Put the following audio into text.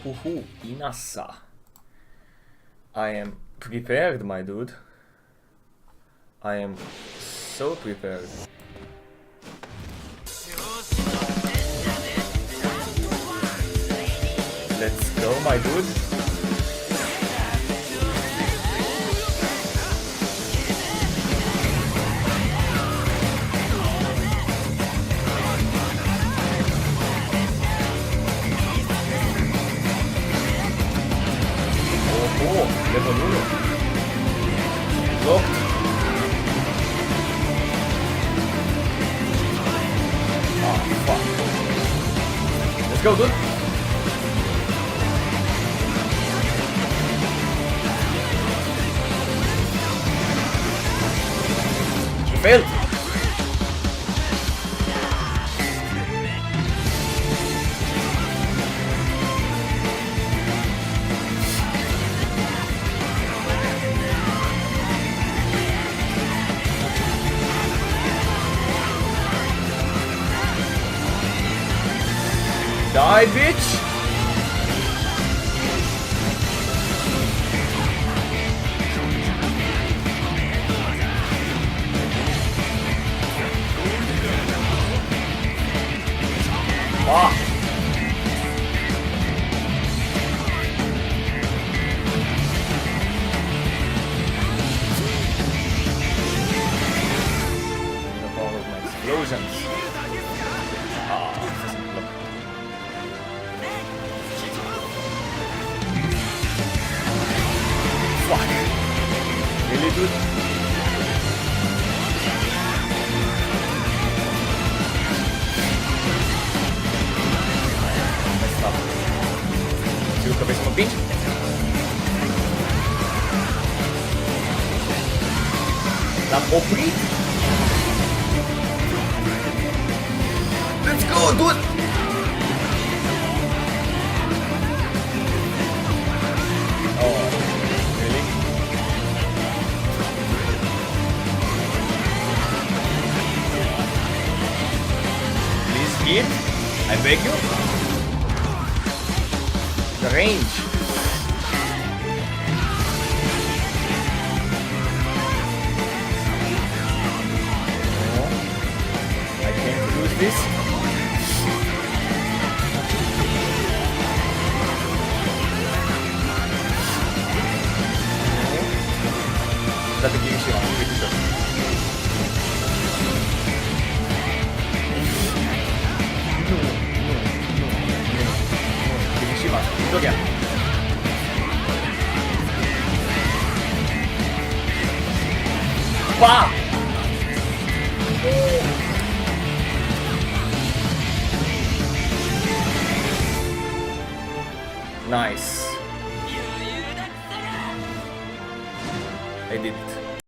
Uhu, Inasa. I am prepared, my dude. I am so prepared. Let's go, my dude. Oh, level 1. Locked. Ah, fuck. Let's go, dude. He failed. Die, bitch! Ah! The power of my explosions. Ah, look. Fuck. Really, dude? Messed up. Tiro cabeça no pinch. La popri. Let's go, dude! Oh, really? Please hit. I beg you. The range. Oh, I can't lose this. Date che riuscirò, pretty sure. Che riuscirà, giochiamo. Pa! Nice. I did it.